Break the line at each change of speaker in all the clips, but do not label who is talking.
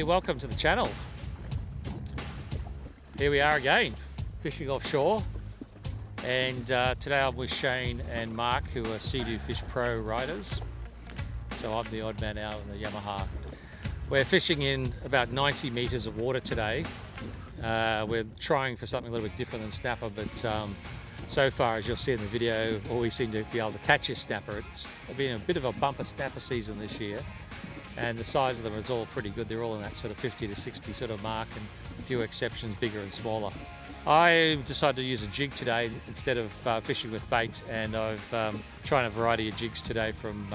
Hey, welcome to the channel. Here we are again, fishing offshore, and today I'm with Shayne and Mark, who are Sea-Doo Fish Pro riders. So I'm the odd man out on the Yamaha. We're fishing in about 90 meters of water today. We're trying for something a little bit different than snapper, but so far, as you'll see in the video, all we seem to be able to catch is snapper. It's been a bit of a bumper snapper season this year, and the size of them is all pretty good. They're all in that sort of 50 to 60 sort of mark, and a few exceptions, bigger and smaller. I decided to use a jig today instead of fishing with bait, and I've tried a variety of jigs today, from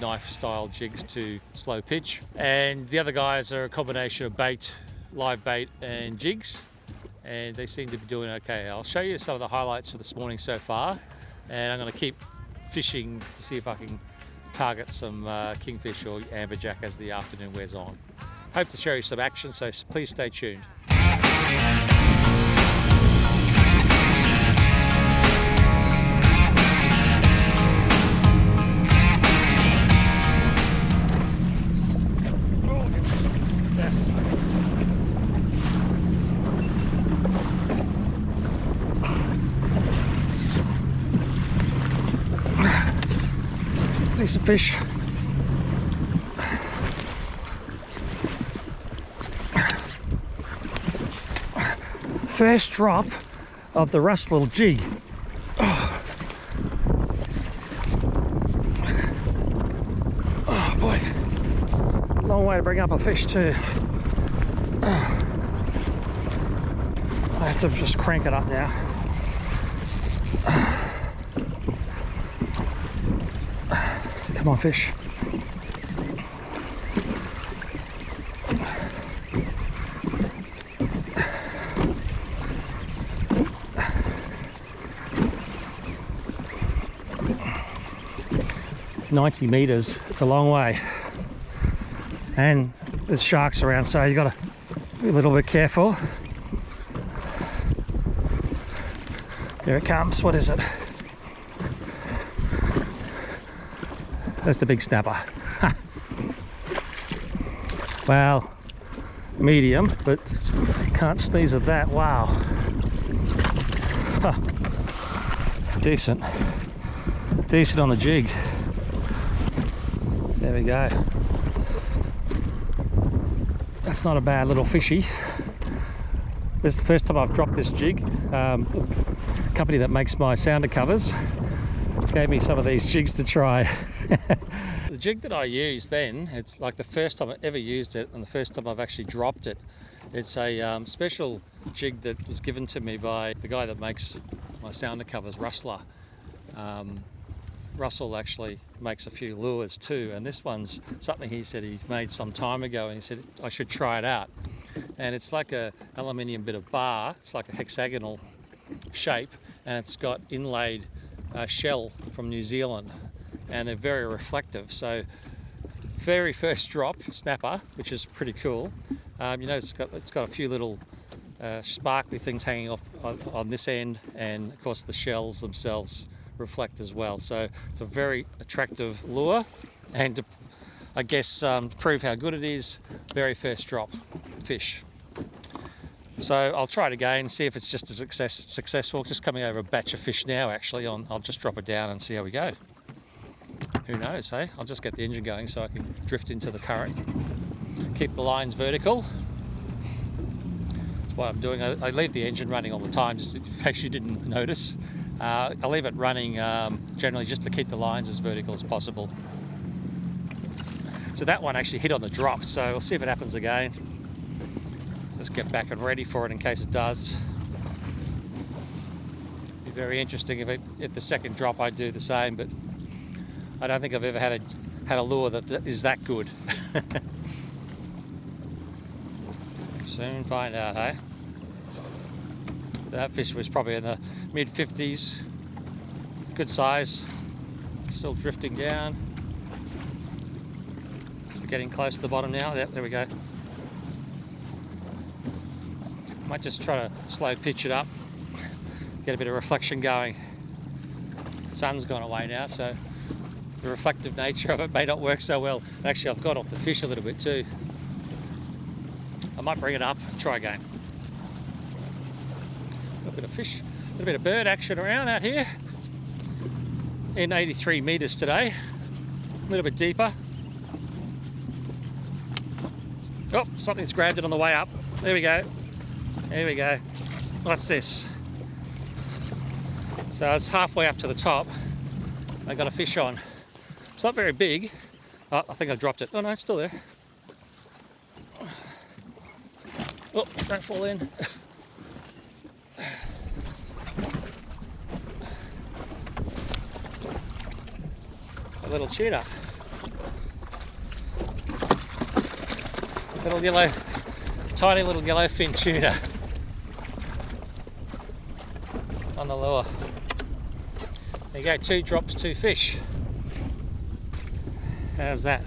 knife style jigs to slow pitch. And the other guys are a combination of bait, live bait and jigs, and they seem to be doing okay. I'll show you some of the highlights for this morning so far, and I'm going to keep fishing to see if I can target some kingfish or amberjack as the afternoon wears on. Hope to show you some action, so please stay tuned. Decent fish. First drop of the Rustle jig. Oh boy, long way to bring up a fish too. I have to just crank it up now. Come on, fish. "90 meters, it's a long way, and there's sharks around, so you got to be a little bit careful." Here it comes. What is it? That's the big snapper. Well, medium, but can't sneeze at that. Wow. Huh. Decent on the jig. There we go. That's not a bad little fishy. This is the first time I've dropped this jig. The company that makes my sounder covers gave me some of these jigs to try. The jig that I used then, it's like the first time I ever used it and the first time I've actually dropped it. It's a special jig that was given to me by the guy that makes my sounder covers, Rustler. Russell actually makes a few lures too, and this one's something he said he made some time ago, and he said I should try it out. And it's like a aluminium bit of bar. It's like a hexagonal shape, and it's got inlaid shell from New Zealand, and they're very reflective. So very first drop snapper, which is pretty cool. You know, it's got a few little sparkly things hanging off on this end, and of course the shells themselves reflect as well. So it's a very attractive lure, and to, I guess, prove how good it is, very first drop fish. So I'll try it again, see if it's just as successful. Just coming over a batch of fish now, actually. I'll just drop it down and see how we go. Who knows, hey? I'll just get the engine going so I can drift into the current. Keep the lines vertical. That's what I'm doing. I leave the engine running all the time, just in case you didn't notice. I leave it running generally just to keep the lines as vertical as possible. So that one actually hit on the drop, so we'll see if it happens again. Just get back and ready for it in case it does. Be very interesting if the second drop I do the same, but I don't think I've ever had a lure that is that good. Soon find out, hey? That fish was probably in the mid-50s. Good size. Still drifting down. We're getting close to the bottom now. Yep, there we go. Might just try to slow pitch it up, get a bit of reflection going. The sun's gone away now, so the reflective nature of it may not work so well. Actually, I've got off the fish a little bit too. might bring it up, try again. A little bit of fish, a little bit of bird action around out here. In 83 metres today, a little bit deeper. Oh, something's grabbed it on the way up. There we go. There we go. What's this? So it's halfway up to the top. I got a fish on. It's not very big. Oh, I think I dropped it. Oh no, it's still there. Oh, don't fall in. A little tuna. Little yellow, tiny little yellowfin tuna on the lure. There you go, 2 drops, 2 fish. How's that?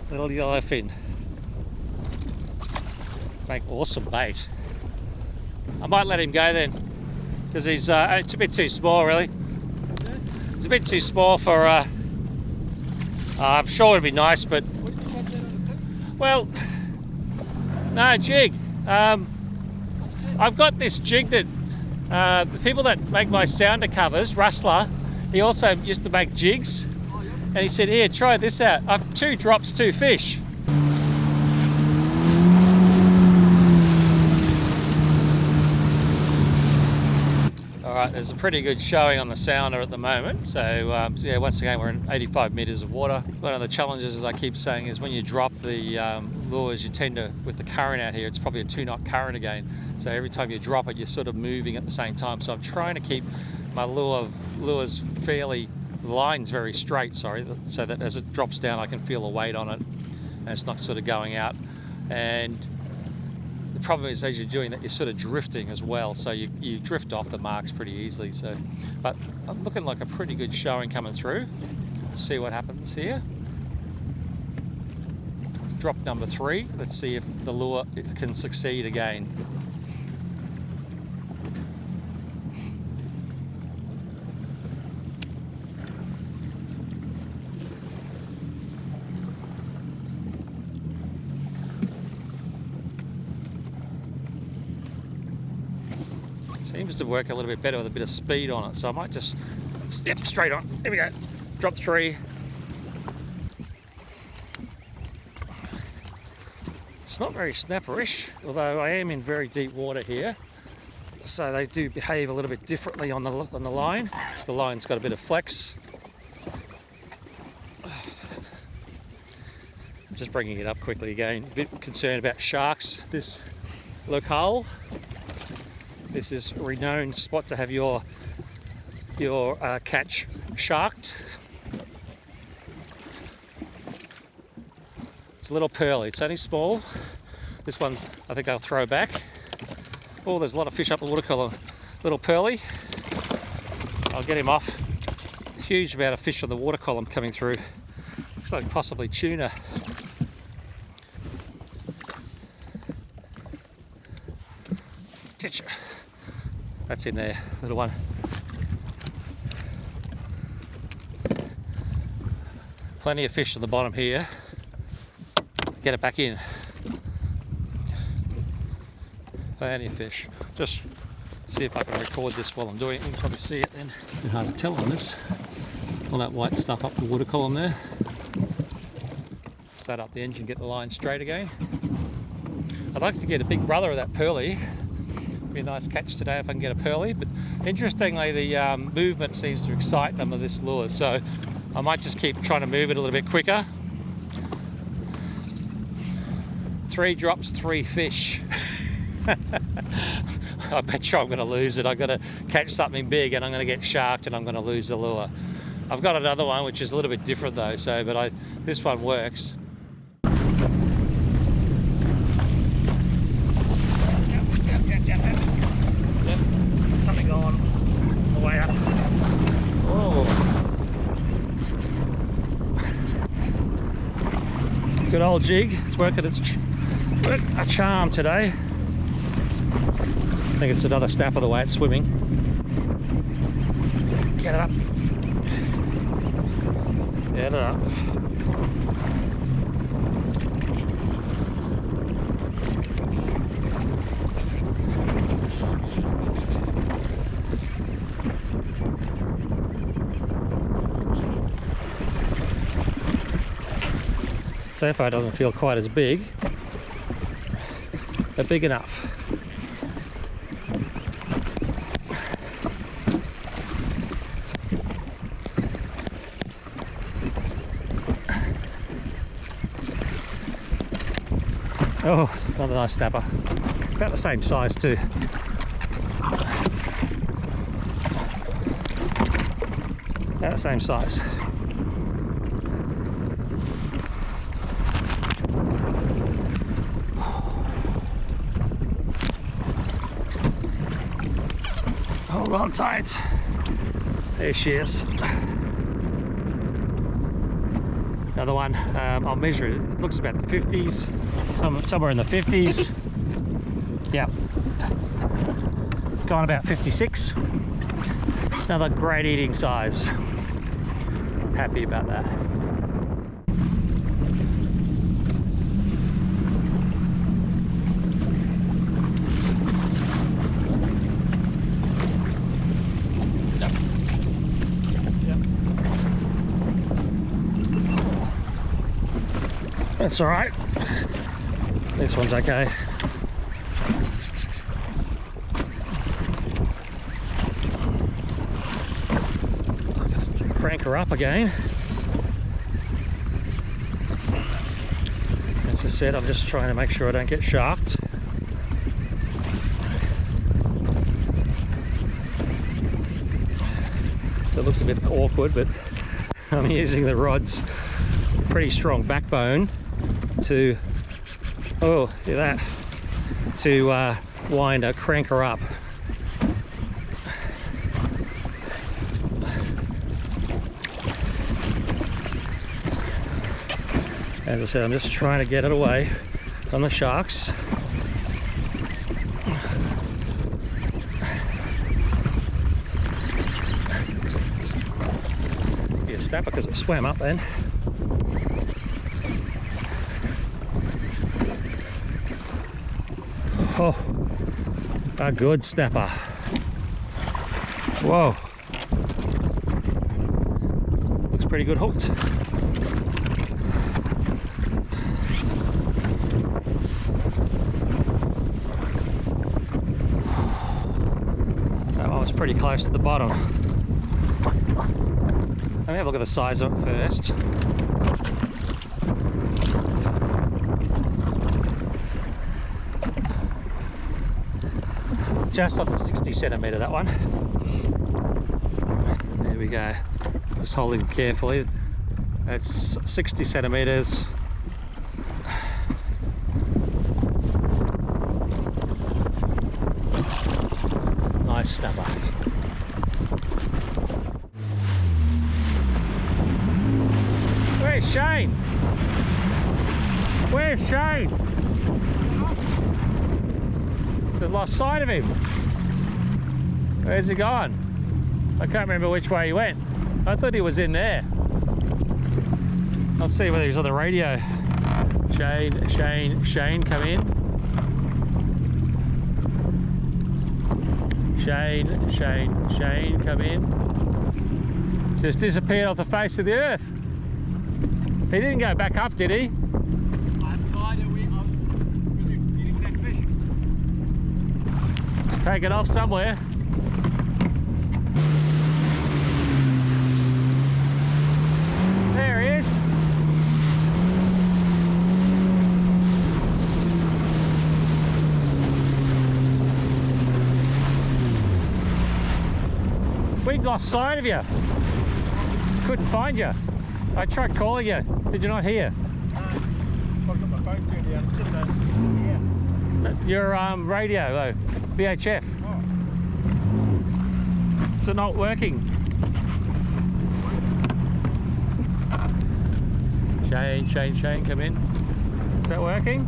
Little yellowfin. Make awesome bait. I might let him go then, because he's it's a bit too small really. It's a bit too small for I'm sure it'd be nice, but well, no, jig. I've got this jig that the people that make my sounder covers, Rustler, he also used to make jigs, and he said, here, try this out. I've 2 drops, 2 fish. Alright, there's a pretty good showing on the sounder at the moment. So yeah, once again we're in 85 metres of water. One of the challenges, as I keep saying, is when you drop the lures, you tend to, with the current out here, it's probably a 2-knot current again. So every time you drop it, you're sort of moving at the same time. So I'm trying to keep my lures fairly, the line's very straight, sorry, so that as it drops down I can feel the weight on it and it's not sort of going out. And the problem is, as you're doing that, you're sort of drifting as well, so you drift off the marks pretty easily. So, but I'm looking like a pretty good showing coming through. Let's see what happens here. Drop number 3. Let's see if the lure can succeed again. Seems to work a little bit better with a bit of speed on it, so I might just step straight on. There we go. Drop 3. It's not very snapperish, although I am in very deep water here, so they do behave a little bit differently on the line. So the line's got a bit of flex. I'm just bringing it up quickly again. A bit concerned about sharks. This locale. This is a renowned spot to have your catch sharked. It's a little pearly. It's only small. This one, I think I'll throw back. Oh, there's a lot of fish up the water column. Little pearly. I'll get him off. Huge amount of fish on the water column coming through. Looks like possibly tuna. Ditcher. That's in there, little one. Plenty of fish at the bottom here. Get it back in. Plenty of fish. Just see if I can record this while I'm doing it. You can probably see it then. It's hard to tell on this. All that white stuff up the water column there. Start up the engine, get the line straight again. I'd like to get a big brother of that pearly. Be a nice catch today if I can get a pearly, but interestingly the movement seems to excite them of this lure, so I might just keep trying to move it a little bit quicker. 3 drops, 3 fish. I bet you I'm going to lose it. I've got to catch something big and I'm going to get sharked and I'm going to lose the lure. I've got another one which is a little bit different though, so this one works. Something on the way up. Oh, good old jig. It's working a charm today. I think it's another snapper the way it's swimming. Get it up. Get it up. So far it doesn't feel quite as big, but big enough. Oh, another nice snapper. About the same size too. About the same size. Hold on tight. There she is. Another one. I'll measure it. It looks about the 50s. Somewhere in the 50s. Yeah. Gone about 56. Another great eating size. Happy about that. That's all right. This one's okay. Crank her up again. As I said, I'm just trying to make sure I don't get sharked. It looks a bit awkward, but I'm using the rod's pretty strong backbone to, oh, hear that, to wind her, crank her up. As I said, I'm just trying to get it away from the sharks. Be a snapper because it swam up then. Oh, a good snapper. Whoa. Looks pretty good hooked. That one was pretty close to the bottom. Let me have a look at the size of it first. Just on the 60 centimetre, that one. There we go. Just holding carefully. That's 60 centimetres. Nice snapper. Where's Shayne? Where's Shayne? I've lost sight of him. Where's he gone? I can't remember which way he went. I thought he was in there. I'll see whether he's on the radio. Shayne, come in. Shayne, come in. Just disappeared off the face of the earth. He didn't go back up, did he? Take it off somewhere. There he is. We'd lost sight of you. Couldn't find you. I tried calling you. Did you not hear?
I've got my phone turned down. It's in the
Your radio though. VHF.
Oh.
Is it not working? Shayne, come in. Is that working?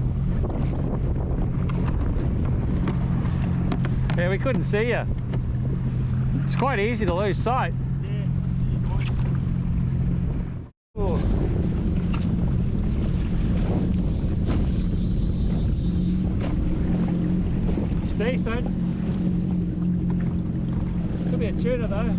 Yeah, we couldn't see you. It's quite easy to lose sight. Oh. It's decent.
bit tuna though.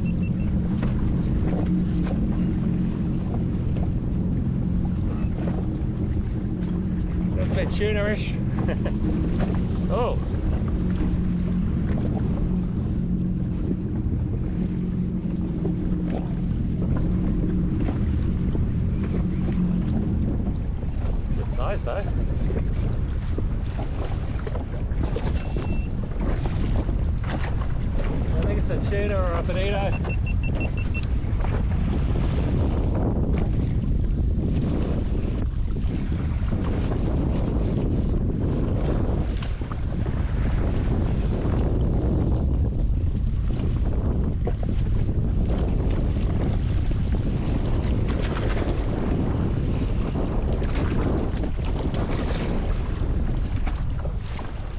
That's a bit tuna-ish. Oh. Good size though. I think it's a tuna or a bonito.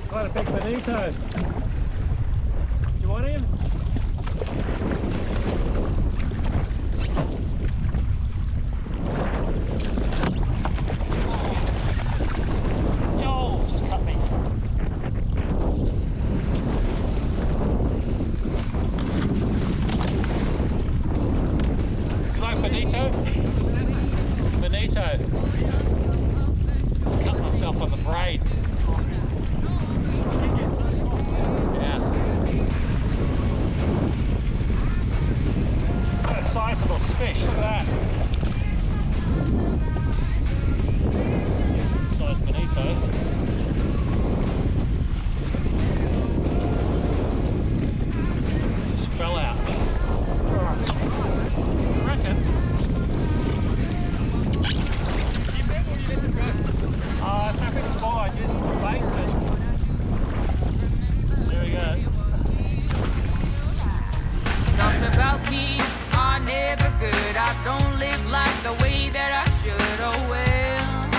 Quite a big bonito. Do you want him? Yo, just cut me. You like bonito? Bonito. Just cut myself on the braid. Yeah. What a sizable fish, look at that. Decent sized bonito. Just fell out. I reckon. It's a bit small, I just bait it. There we go.
Talks about me are never good. I don't live like the way that I should. Oh well,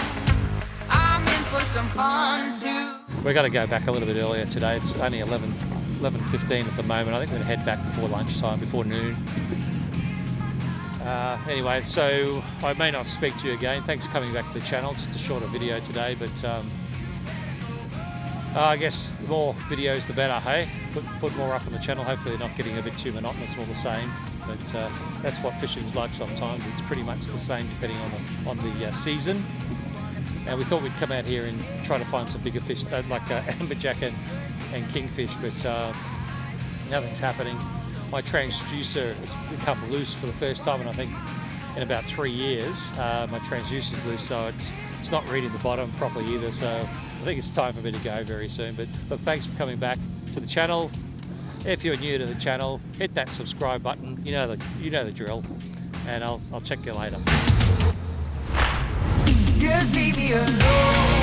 I'm in for some fun too.
We're going to go back a little bit earlier today. It's only 11:15 at the moment. I think we're going to head back before lunchtime, before noon. Anyway, so I may not speak to you again. Thanks for coming back to the channel. Just a shorter video today, but I guess the more videos the better, hey? Put more up on the channel. Hopefully they're not getting a bit too monotonous, all the same. But that's what fishing's like sometimes. It's pretty much the same depending on the season. And we thought we'd come out here and try to find some bigger fish, like Amberjack and Kingfish, but nothing's happening. My transducer has become loose for the first time, and I think in about 3 years. My transducer's loose, so it's not reading the bottom properly either. So I think it's time for me to go very soon. But look, thanks for coming back to the channel. If you're new to the channel, hit that subscribe button. You know the drill, and I'll check you later.
Just leave me alone.